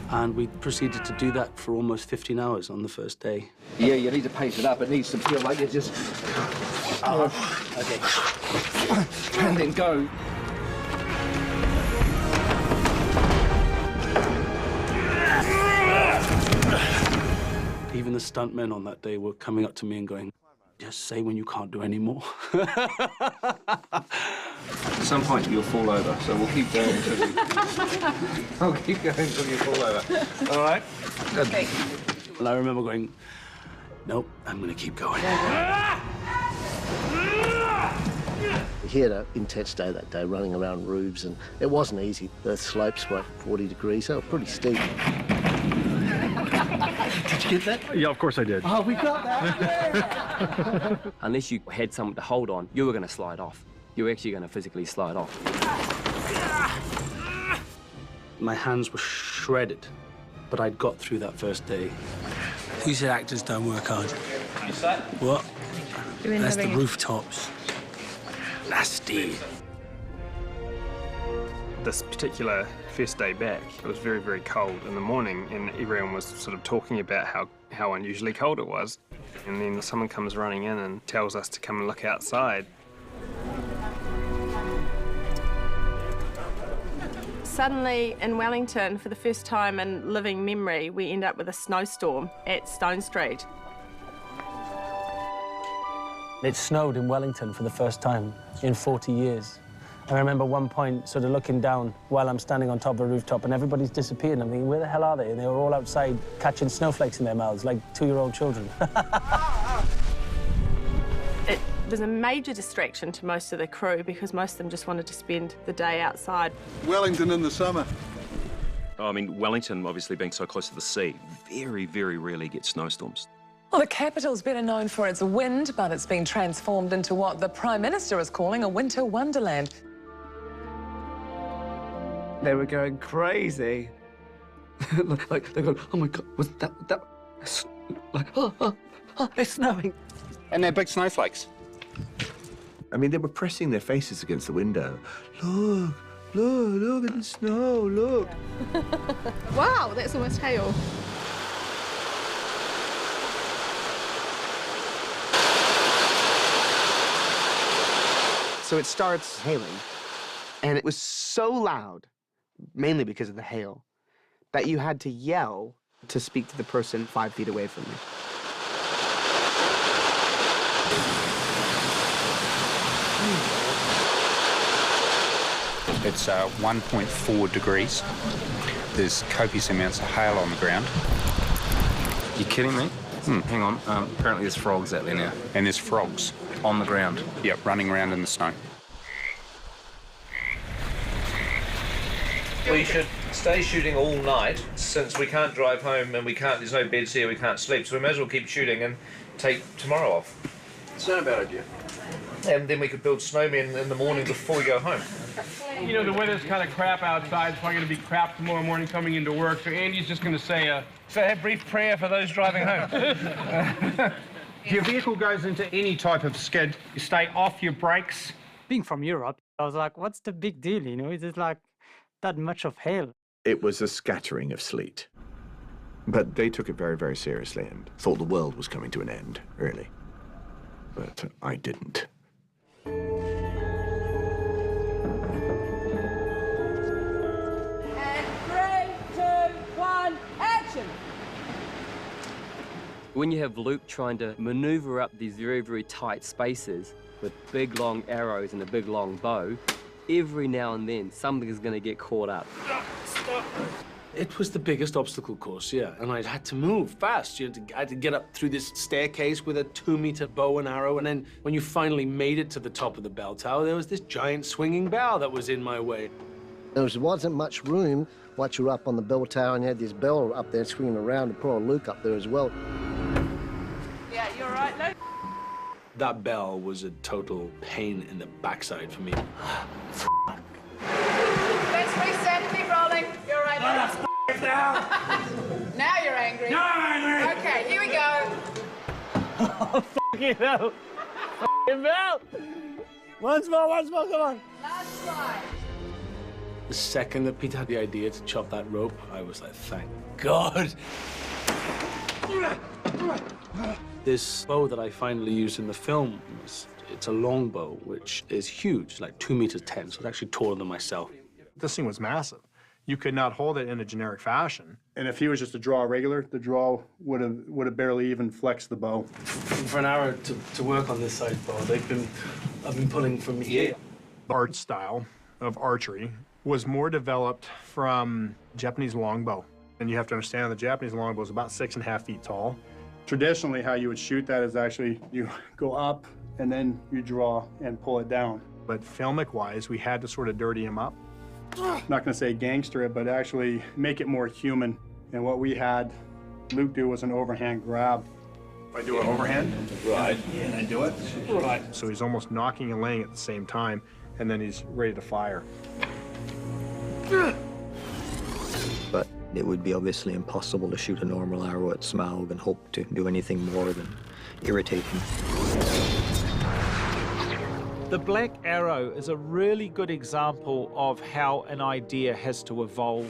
And we proceeded to do that for almost 15 hours on the first day. Yeah, you need to pace it up. It needs to feel like you're just... Okay. And then go. Even the stuntmen on that day were coming up to me and going, just say when you can't do any more. At some point, you'll fall over, so we'll keep going until you... I'll keep going until you fall over. All right? Okay. And I remember going, nope, I'm going to keep going. He had an intense day that day, running around roofs, and it wasn't easy. The slopes were 40 degrees, so pretty steep. Did you get that? Yeah, of course I did. Oh, we got that! Unless you had something to hold on, you were going to slide off. You were actually going to physically slide off. My hands were shredded, but I'd got through that first day. Who said actors don't work hard? You say? What? That's the rooftops. Nasty. This particular first day back, it was very, very cold in the morning, and everyone was sort of talking about how unusually cold it was. And then someone comes running in and tells us to come and look outside. Suddenly, in Wellington, for the first time in living memory, we end up with a snowstorm at Stone Street. It snowed in Wellington for the first time in 40 years. I remember one point sort of looking down while I'm standing on top of a rooftop and everybody's disappeared. And I'm thinking, where the hell are they? And they were all outside catching snowflakes in their mouths like 2-year-old children. It was a major distraction to most of the crew because most of them just wanted to spend the day outside. Wellington in the summer. I mean, Wellington, obviously being so close to the sea, very, very rarely gets snowstorms. Well, the capital's better known for its wind, but it's been transformed into what the Prime Minister is calling a winter wonderland. They were going crazy. like they're going, oh my God, was that like, oh, it's snowing. And they're big snowflakes. I mean, they were pressing their faces against the window. Look, look at the snow, look. Wow, that's almost hail. So it starts hailing, and it was so loud, mainly because of the hail, that you had to yell to speak to the person 5 feet away from you. It's 1.4 degrees. There's copious amounts of hail on the ground. You kidding me? Hang on. Apparently there's frogs out there now. And there's frogs. On the ground? Yep, running around in the snow. We should stay shooting all night, since we can't drive home and there's no beds here, we can't sleep, so we may as well keep shooting and take tomorrow off. It's not a bad idea. And then we could build snowmen in the morning before we go home. You know, the weather's kind of crap outside. It's probably going to be crap tomorrow morning coming into work, so Andy's just going to say a brief prayer for those driving home. If your vehicle goes into any type of skid, you stay off your brakes. Being from Europe, I was like, what's the big deal, you know? Is it like that much of hail? It was a scattering of sleet. But they took it very, very seriously and thought the world was coming to an end, really. But I didn't. And 3, 2, 1, action! When you have Luke trying to maneuver up these very, very tight spaces with big, long arrows and a big, long bow, every now and then something is going to get caught up. Stop. It was the biggest obstacle course, yeah, and I had to move fast. I had to get up through this staircase with a 2-meter bow and arrow, and then when you finally made it to the top of the bell tower, there was this giant swinging bough that was in my way. There wasn't much room once you were up on the bell tower and you had this bell up there swinging around, and poor Luke up there as well. Yeah, you all right, Luke? That bell was a total pain in the backside for me. Let's reset and keep rolling. You're right. Now. Now you're angry. Now I'm angry. Okay, here we go. Oh, fucking hell. Fucking bell. Once more, come on. Last slide. The second that Peter had the idea to chop that rope, I was like, thank God. This bow that I finally used in the film, it's a long bow, which is huge, like 2 meters 10, so it's actually taller than myself. This thing was massive. You could not hold it in a generic fashion. And if he was just to draw regular, the draw would have barely even flexed the bow. For an hour to work on this side bow, I've been pulling from here. The art style of archery was more developed from Japanese longbow. And you have to understand the Japanese longbow is about 6.5 feet tall. Traditionally, how you would shoot that is actually you go up and then you draw and pull it down. But filmic-wise, we had to sort of dirty him up. Not going to say gangster it, but actually make it more human. And what we had Luke do was an overhand grab. If I do an overhand, right, and I do it, right. So he's almost knocking and laying at the same time, and then he's ready to fire. But it would be obviously impossible to shoot a normal arrow at Smaug and hope to do anything more than irritate him. The black arrow is a really good example of how an idea has to evolve.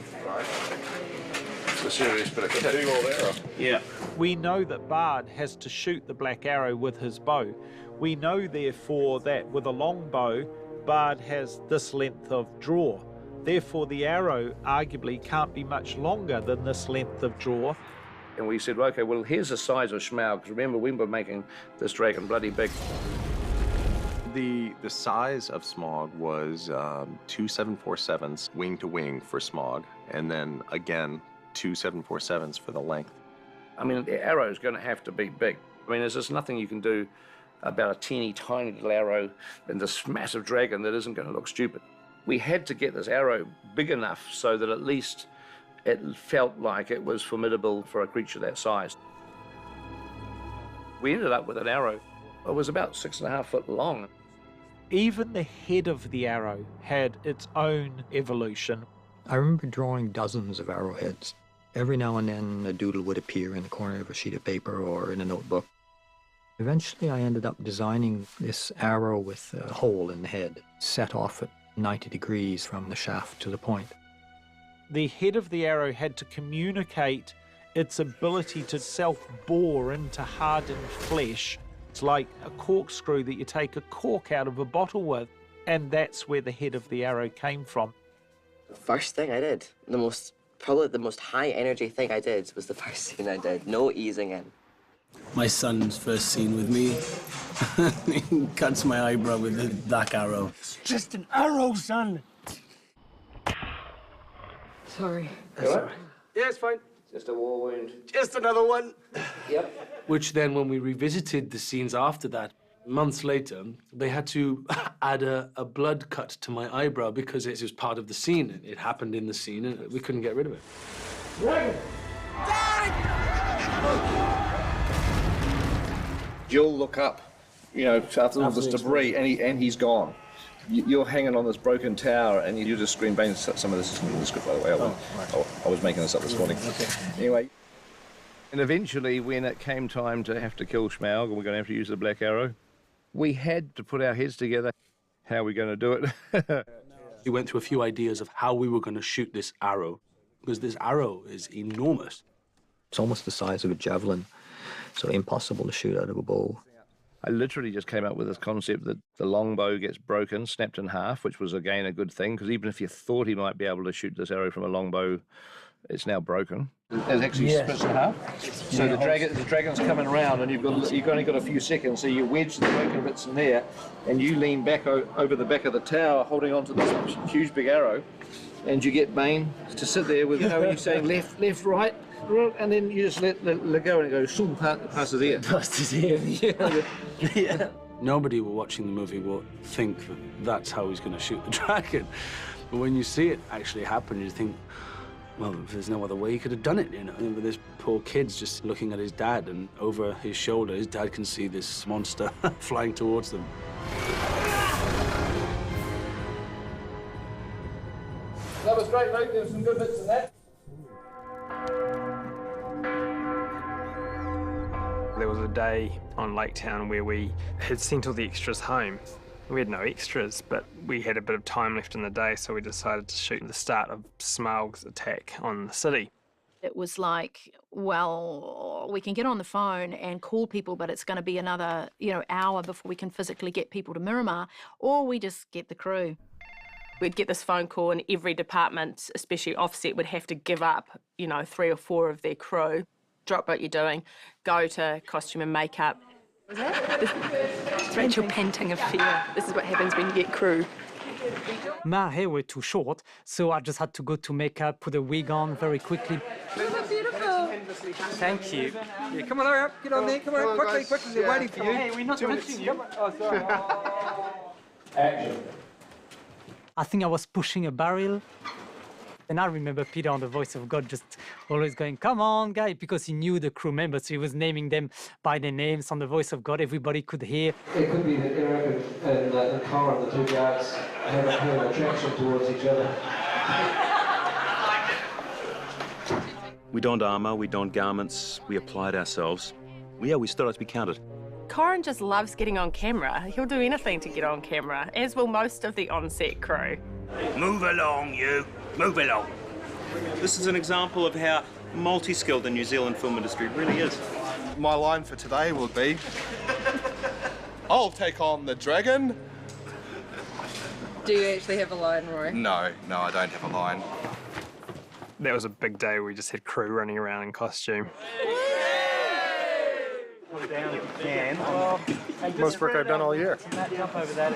It's a serious bit of kit. Arrow. Yeah. We know that Bard has to shoot the black arrow with his bow. We know, therefore, that with a long bow, Bard has this length of draw. Therefore, the arrow arguably can't be much longer than this length of draw. And we said, okay, well, here's the size of Smaug, because remember, we were making this dragon bloody big. The size of Smaug was 2 747s wing to wing for Smaug, and then again 2 747s for the length. I mean, the arrow is going to have to be big. I mean, there's just nothing you can do about a teeny tiny little arrow in this massive dragon that isn't going to look stupid. We had to get this arrow big enough so that at least it felt like it was formidable for a creature that size. We ended up with an arrow. It was about 6.5 foot long. Even the head of the arrow had its own evolution. I remember drawing dozens of arrowheads. Every now and then a doodle would appear in the corner of a sheet of paper or in a notebook. Eventually I ended up designing this arrow with a hole in the head, set off at 90 degrees from the shaft to the point. The head of the arrow had to communicate its ability to self-bore into hardened flesh. It's like a corkscrew that you take a cork out of a bottle with, and that's where the head of the arrow came from. The first thing I did, probably the most high energy thing I did was the first scene I did, no easing in. My son's first scene with me, he cuts my eyebrow with a black arrow. It's just an arrow, son. Sorry. That's all right. Yeah, it's fine. Just a war wound. Just another one. Yep. Which then, when we revisited the scenes after that, months later, they had to add a blood cut to my eyebrow because it was part of the scene. It happened in the scene, and we couldn't get rid of it. Dragon! You'll look up, you know, after all this debris, and he's gone. You're hanging on this broken tower, and you just scream bang. Some of this is in the script, by the way. I was making this up this morning. Okay. Anyway, and eventually, when it came time to have to kill Smaug, and we're going to have to use the black arrow, we had to put our heads together. How are we going to do it? We went through a few ideas of how we were going to shoot this arrow, because this arrow is enormous. It's almost the size of a javelin, so impossible to shoot out of a bow. I literally just came up with this concept that the longbow gets broken, snapped in half, which was, again, a good thing, because even if you thought he might be able to shoot this arrow from a longbow, it's now broken. It actually splits in half. So the dragon's coming around, and you've only got a few seconds, so you wedge the broken bits in there, and you lean back over the back of the tower, holding onto this huge big arrow, and you get Bane to sit there with, you know, you're saying left, right, and then you just let go, and it goes, shoom, past his ear. Past his ear, yeah. Yeah. Nobody watching the movie will think that that's how he's going to shoot the dragon. But when you see it actually happen, you think, well, there's no other way he could have done it, you know. But this poor kid's just looking at his dad, and over his shoulder, his dad can see this monster flying towards them. That was great, mate. There were some good bits in that. There was a day on Lake Town where we had sent all the extras home. We had no extras, but we had a bit of time left in the day, so we decided to shoot the start of Smaug's attack on the city. It was like, well, we can get on the phone and call people, but it's going to be another, hour before we can physically get people to Miramar, or we just get the crew. We'd get this phone call and every department, especially offset, would have to give up, 3 or 4 of their crew, drop what you're doing, go to costume and makeup. Was that? Rachel panting of fear. This is what happens when you get crew. My hair were too short, so I just had to go to makeup, put a wig on very quickly. Beautiful. Thank you. Yeah, come on, hurry up, get on there, come on, quickly, they're waiting for you. Hey, we're not touching you. Oh, sorry. Action. I think I was pushing a barrel. And I remember Peter on the Voice of God just always going, come on, guy, because he knew the crew members. So he was naming them by their names on the Voice of God. Everybody could hear. It could be that Eric and Cara, the 2 guards, have an attraction towards each other. We donned armour, we donned garments, we applied ourselves. We stood up to be counted. Corin just loves getting on camera. He'll do anything to get on camera, as will most of the on-set crew. Move along, you. Move along. This is an example of how multi-skilled the New Zealand film industry really is. My line for today will be, I'll take on the dragon. Do you actually have a line, Roy? No, I don't have a line. That was a big day. We just had crew running around in costume. Most work I've done all year. Jump over that.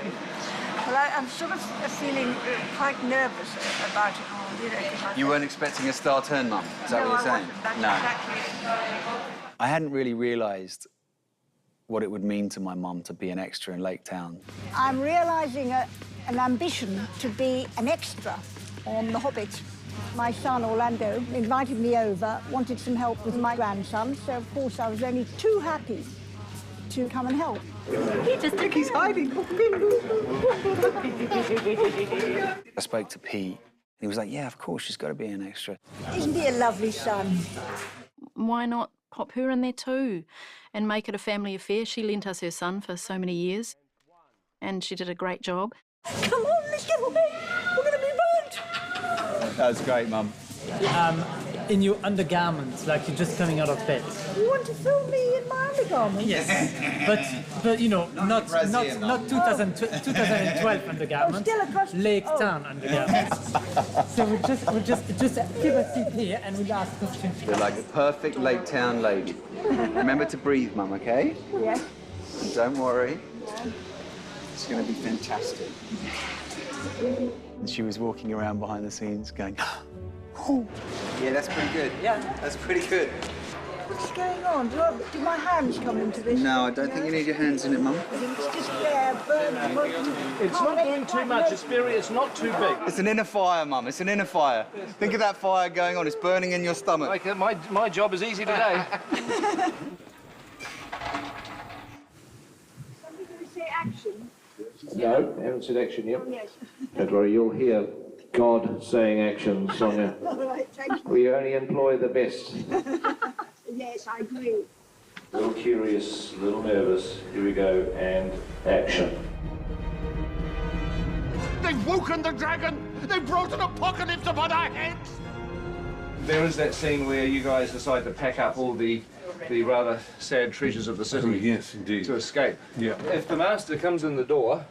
Well, I'm sort of feeling quite nervous about it all. You weren't expecting a star turn, Mum? Is that what you're saying? No. Exactly. I hadn't really realised what it would mean to my mum to be an extra in Lake Town. I'm realising an ambition to be an extra on The Hobbit. My son, Orlando, invited me over, wanted some help with my grandson, so of course I was only too happy to come and help. He just think he's hiding. I spoke to Pete, and he was like, yeah, of course she's got to be an extra. Isn't he a lovely son? Why not pop her in there too and make it a family affair? She lent us her son for so many years, and she did a great job. Come on, let's get away. We're going to be burnt. That was great, Mum. In your undergarments, like you're just coming out of bed. You want to film me in my undergarments? Yes, but not 2012 undergarments. Oh, still across Lake Town undergarments. So we just give a seat here and we'll ask questions. You're like a perfect Lake Town lady. Remember to breathe, Mum, okay? Yes. Don't worry. It's going to be fantastic. And she was walking around behind the scenes going, oh. Yeah, that's pretty good. Yeah. That's pretty good. What's going on? Do my hands come into this? No, I don't think you need your hands in it, Mum. It's just there, burning. It's not doing too much. It's not too big. It's an inner fire, Mum. It's an inner fire. Think of that fire going on. It's burning in your stomach. Like, my job is easy today. Somebody going to say action? No, haven't said action yet. Oh, yes. Don't worry, you'll hear God saying action, Sonia. All right, thank you. We only employ the best. Yes, I agree. A little curious, a little nervous. Here we go, and action. They've woken the dragon! They've brought an apocalypse upon our heads! There is that scene where you guys decide to pack up all the rather sad treasures of the city. Yes, indeed. To escape. Yeah. If the master comes in the door,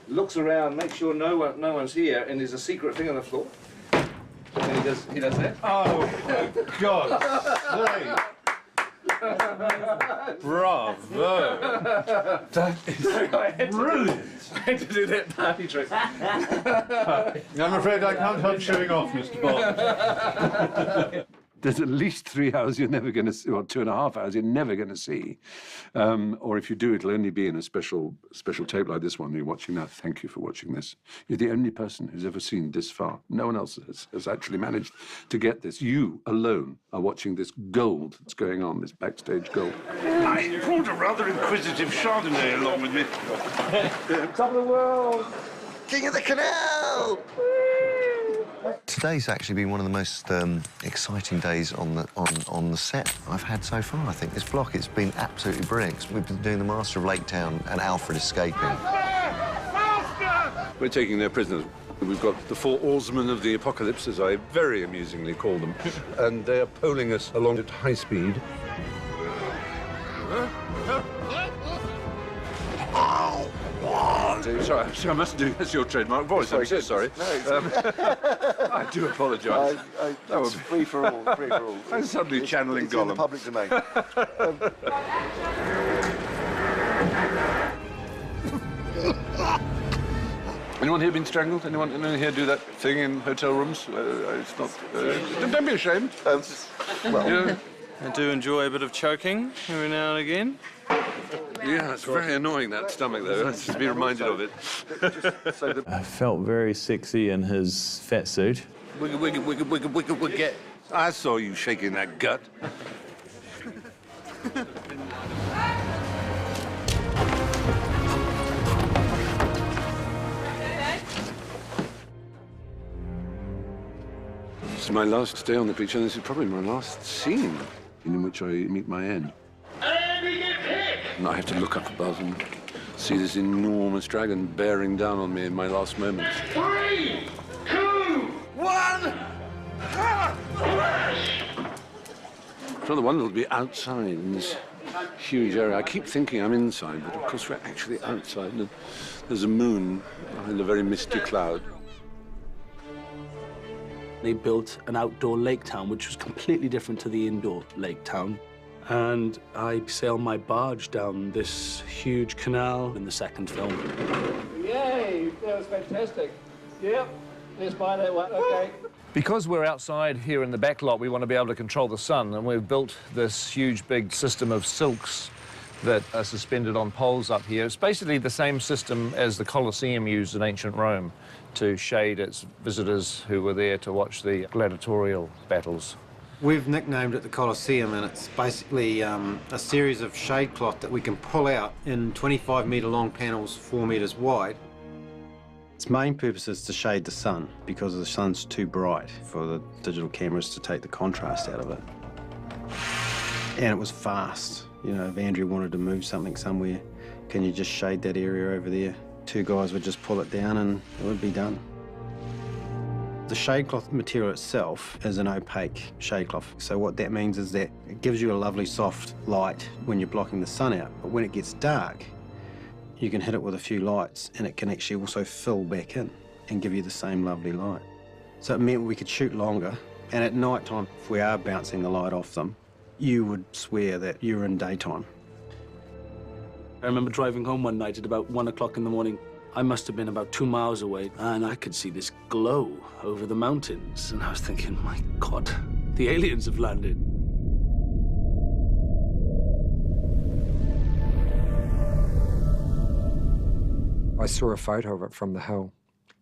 looks around, makes sure no one's here, and there's a secret thing on the floor, and he does that. Oh, my God. Bravo. That is brilliant. I had to do that party trick. I'm afraid I can't help showing off, Mr. Bond. there's at least 3 hours you're never going to see, or 2.5 hours you're never going to see. Or if you do, it'll only be in a special tape like this one you're watching now. Thank you for watching this. You're the only person who's ever seen this far. No one else has actually managed to get this. You alone are watching this gold that's going on, this backstage gold. I brought a rather inquisitive Chardonnay along with me. Top of the world! King of the Canal! Today's actually been one of the most exciting days on the set I've had so far. I think this vlog, it's been absolutely brilliant. We've been doing the Master of Lake Town and Alfred escaping. We're taking their prisoners. We've got the 4 oarsmen of the apocalypse, as I very amusingly call them, and they are poling us along at high speed. Sorry, I mustn't do that's your trademark voice. I'm so sorry. I do apologise. That was free for all. Free for all. I'm suddenly channeling Gollum. In the public domain. Anyone here been strangled? Anyone here do that thing in hotel rooms? It's not. Don't be ashamed. I do enjoy a bit of choking every now and again. Yeah, it's very annoying, that stomach, though. Let's just be reminded of it. I felt very sexy in his fat suit. Wiggle. I saw you shaking that gut. This is my last day on the beach, and this is probably my last scene in which I meet my end. And I have to look up above and see this enormous dragon bearing down on me in my last moments. 3, 2, 1, flash! It's rather wonderful to be outside in this huge area. I keep thinking I'm inside, but of course we're actually outside. And there's a moon behind a very misty cloud. They built an outdoor lake town, which was completely different to the indoor lake town. And I sailed my barge down this huge canal in the second film. Yay! That was fantastic. Yep, let's buy that one. Okay. Because we're outside here in the back lot, we want to be able to control the sun, and we've built this huge big system of silks that are suspended on poles up here. It's basically the same system as the Colosseum used in ancient Rome to shade its visitors who were there to watch the gladiatorial battles. We've nicknamed it the Colosseum, and it's basically a series of shade cloth that we can pull out in 25-metre long panels, 4 metres wide. Its main purpose is to shade the sun because the sun's too bright for the digital cameras to take the contrast out of it. And it was fast. You know, if Andrew wanted to move something somewhere, can you just shade that area over there? 2 guys would just pull it down and it would be done. The shade cloth material itself is an opaque shade cloth. So what that means is that it gives you a lovely soft light when you're blocking the sun out. But when it gets dark, you can hit it with a few lights and it can actually also fill back in and give you the same lovely light. So it meant we could shoot longer. And at night time, if we are bouncing the light off them, you would swear that you're in daytime. I remember driving home one night at about 1 o'clock in the morning. I must have been about 2 miles away, and I could see this glow over the mountains. And I was thinking, my God, the aliens have landed. I saw a photo of it from the hill,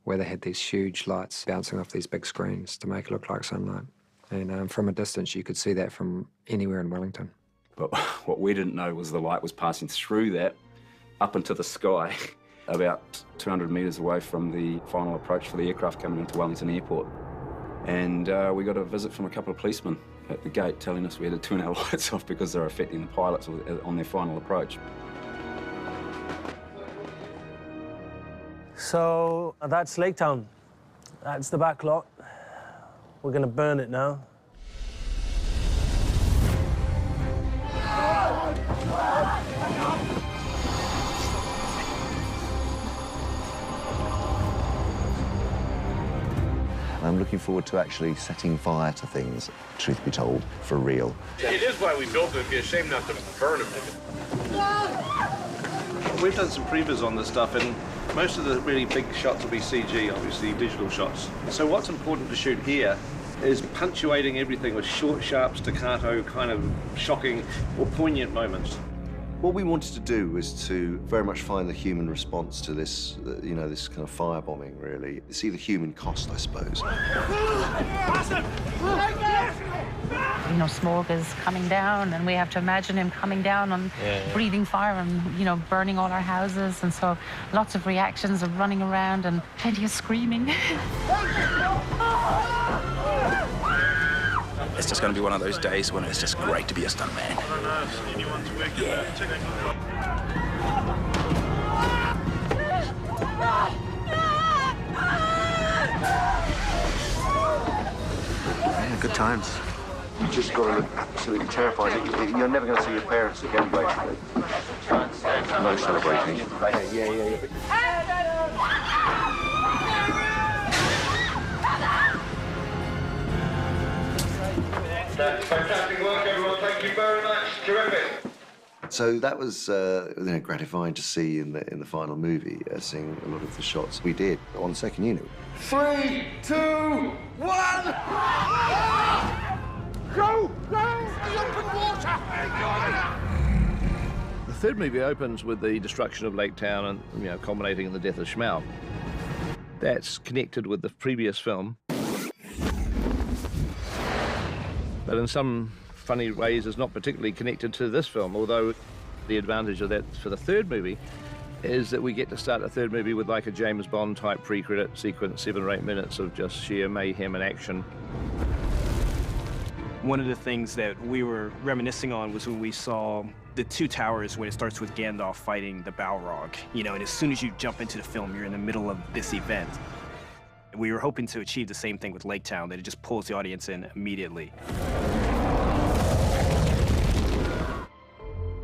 where they had these huge lights bouncing off these big screens to make it look like sunlight. And from a distance, you could see that from anywhere in Wellington. But what we didn't know was the light was passing through that up into the sky about 200 metres away from the final approach for the aircraft coming into Wellington Airport. And we got a visit from a couple of policemen at the gate telling us we had to turn our lights off because they're affecting the pilots on their final approach. So that's Lake Town. That's the back lot. We're going to burn it now. I'm looking forward to actually setting fire to things, truth be told, for real. It is why we built it. It'd be a shame not to burn them. We've done some previs on this stuff, and most of the really big shots will be CG, obviously, digital shots. So what's important to shoot here is punctuating everything with short, sharp, staccato, kind of shocking or poignant moments. What we wanted to do was to very much find the human response to this, you know, this kind of firebombing, really. See the human cost, I suppose. You know, Smog is coming down, and we have to imagine him coming down on breathing fire and, you know, burning all our houses. And so lots of reactions of running around and plenty of screaming. It's just going to be one of those days when it's just great to be a stuntman. Yeah. Yeah, good times. You just got to look absolutely terrified. You're never going to see your parents again, basically. No celebrating. Yeah. That's fantastic work, everyone. Thank you very much. Terrific. So that was you know, gratifying to see in the final movie, seeing a lot of the shots we did on the second unit. 3, 2, 1! Go! The open water! The third movie opens with the destruction of Lake Town and, you know, culminating in the death of Schmaug. That's connected with the previous film, but in some funny ways is not particularly connected to this film, although the advantage of that for the third movie is that we get to start the third movie with like a James Bond type pre-credit sequence, 7 or 8 minutes of just sheer mayhem and action. One of the things that we were reminiscing on was when we saw the two towers when it starts with Gandalf fighting the Balrog, you know, and as soon as you jump into the film, you're in the middle of this event. We were hoping to achieve the same thing with Lake Town, that it just pulls the audience in immediately.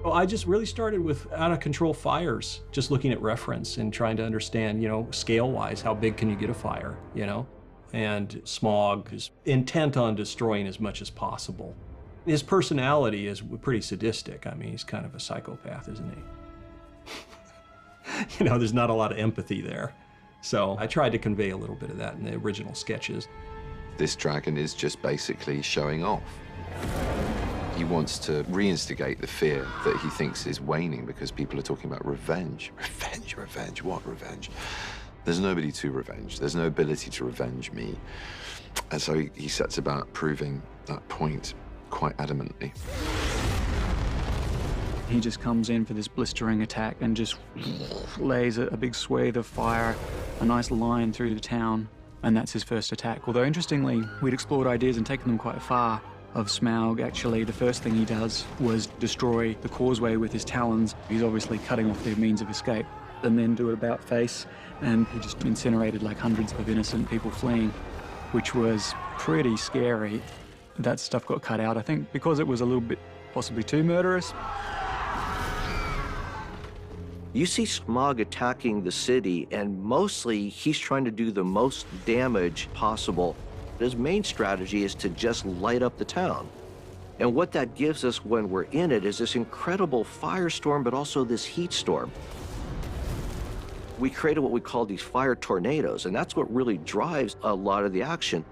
Well, I just really started with out-of-control fires, just looking at reference and trying to understand, you know, scale-wise, how big can you get a fire, you know? And Smog is intent on destroying as much as possible. His personality is pretty sadistic. I mean, he's kind of a psychopath, isn't he? You know, there's not a lot of empathy there. So I tried to convey a little bit of that in the original sketches. This dragon is just basically showing off. He wants to reinstigate the fear that he thinks is waning because people are talking about revenge. Revenge, what revenge? There's nobody to revenge. There's no ability to revenge me. And so he sets about proving that point quite adamantly. He just comes in for this blistering attack and just lays a big swathe of fire, a nice line through the town, and that's his first attack. Although, interestingly, we'd explored ideas and taken them quite far. Of Smaug, actually, the first thing he does was destroy the causeway with his talons. He's obviously cutting off their means of escape, and then do it about face, and he just incinerated like hundreds of innocent people fleeing, which was pretty scary. That stuff got cut out, I think, because it was a little bit possibly too murderous. You see Smaug attacking the city, and mostly he's trying to do the most damage possible. His main strategy is to just light up the town. And what that gives us when we're in it is this incredible firestorm, but also this heat storm. We created what we call these fire tornadoes, and that's what really drives a lot of the action.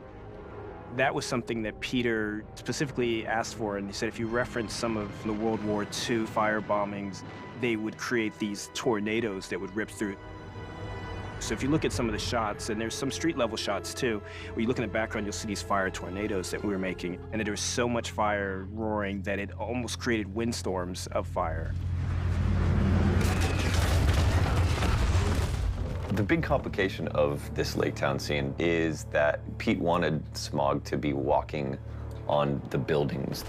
That was something that Peter specifically asked for, and he said if you reference some of the World War II fire bombings, they would create these tornadoes that would rip through. So if you look at some of the shots, and there's some street level shots too, where you look in the background, you'll see these fire tornadoes that we were making, and there was so much fire roaring that it almost created windstorms of fire. The big complication of this Lake Town scene is that Pete wanted Smaug to be walking on the buildings.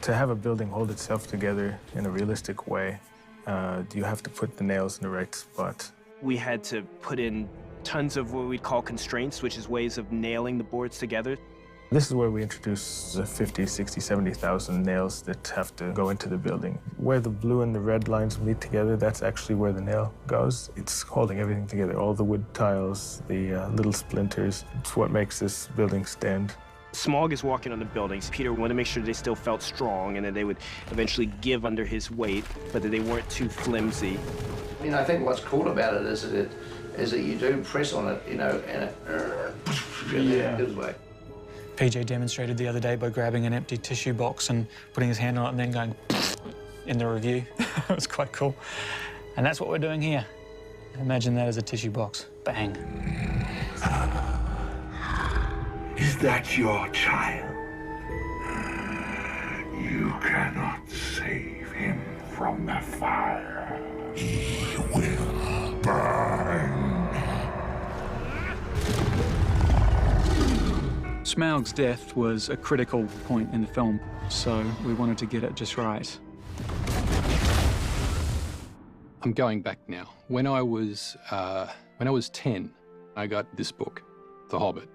To have a building hold itself together in a realistic way, you have to put the nails in the right spot. We had to put in tons of what we'd call constraints, which is ways of nailing the boards together. This is where we introduce the 50, 60, 70,000 nails that have to go into the building. Where the blue and the red lines meet together, that's actually where the nail goes. It's holding everything together, all the wood tiles, the little splinters. It's what makes this building stand. Smaug is walking on the buildings. Peter wanted to make sure they still felt strong and that they would eventually give under his weight, but that they weren't too flimsy. I mean, I think what's cool about it is that you do press on it, you know, and it in a good way. PJ demonstrated the other day by grabbing an empty tissue box and putting his hand on it and then going in the review. It was quite cool. And that's what we're doing here. Imagine that as a tissue box. Bang. Is that your child? You cannot save him from the fire. He will burn. Smaug's death was a critical point in the film, so we wanted to get it just right. I'm going back now. When I was 10, I got this book, The Hobbit.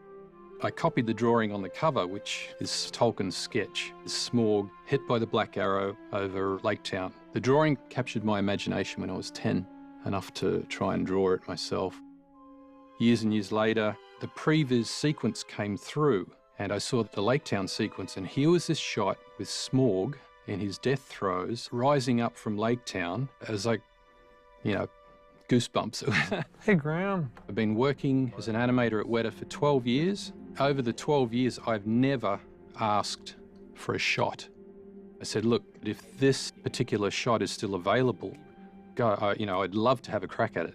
I copied the drawing on the cover, which is Tolkien's sketch. Smaug hit by the Black Arrow over Lake Town. The drawing captured my imagination when I was 10, enough to try and draw it myself. Years and years later, the previs sequence came through, and I saw the Lake Town sequence, and here was this shot with Smaug in his death throes, rising up from Lake Town as like, you know, goosebumps. Hey, Graham. I've been working as an animator at Weta for 12 years. Over the 12 years, I've never asked for a shot. I said, look, if this particular shot is still available, I'd love to have a crack at it.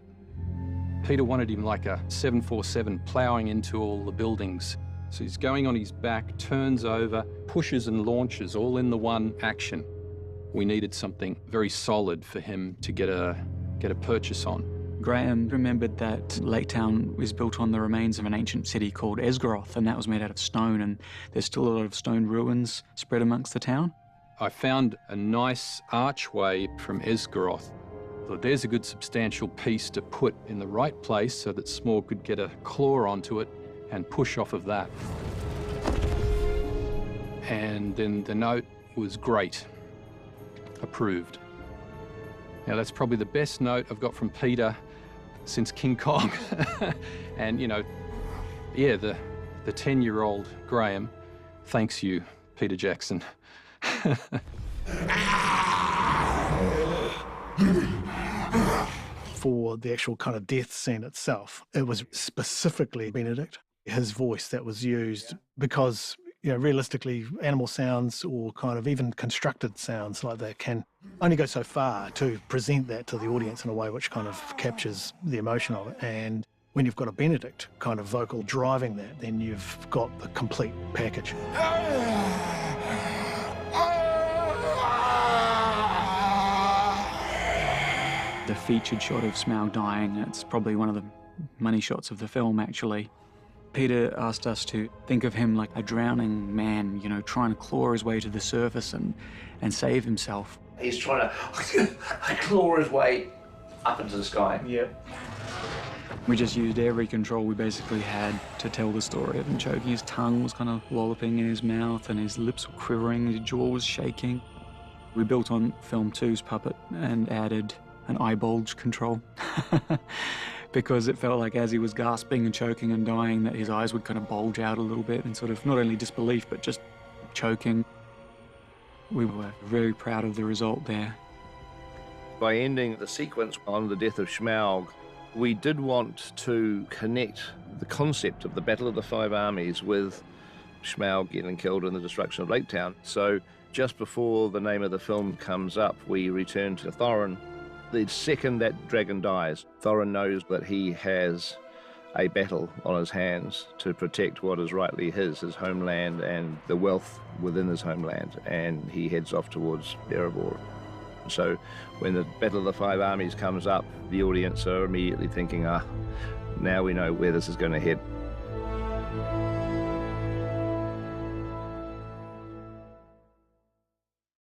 Peter wanted him like a 747 ploughing into all the buildings. So he's going on his back, turns over, pushes and launches all in the one action. We needed something very solid for him to get a purchase on. Graham remembered that Lake Town was built on the remains of an ancient city called Esgaroth, and that was made out of stone, and there's still a lot of stone ruins spread amongst the town. I found a nice archway from Esgaroth. So there's a good substantial piece to put in the right place so that Smaug could get a claw onto it and push off of that. And then the note was great. Approved. Now that's probably the best note I've got from Peter since King Kong. And the 10-year-old Graham thanks you, Peter Jackson. For the actual kind of death scene itself, it was specifically Benedict, his voice that was used, because realistically, animal sounds or kind of even constructed sounds like that can only go so far to present that to the audience in a way which kind of captures the emotion of it. And when you've got a Benedict kind of vocal driving that, then you've got the complete package. The featured shot of Smaug dying, it's probably one of the money shots of the film, actually. Peter asked us to think of him like a drowning man, trying to claw his way to the surface and save himself. He's trying to claw his way up into the sky. Yep. We just used every control we basically had to tell the story of him choking. His tongue was kind of lolloping in his mouth and his lips were quivering, his jaw was shaking. We built on Film 2's puppet and added an eye bulge control. Because it felt like as he was gasping and choking and dying that his eyes would kind of bulge out a little bit and sort of not only disbelief but just choking. We were very proud of the result there. By ending the sequence on the death of Smaug, we did want to connect the concept of the Battle of the Five Armies with Smaug getting killed in the destruction of Lake Town. So just before the name of the film comes up, we return to Thorin. The second that dragon dies, Thorin knows that he has a battle on his hands to protect what is rightly his homeland and the wealth within his homeland, and he heads off towards Erebor. So when the Battle of the Five Armies comes up, the audience are immediately thinking, now we know where this is going to head.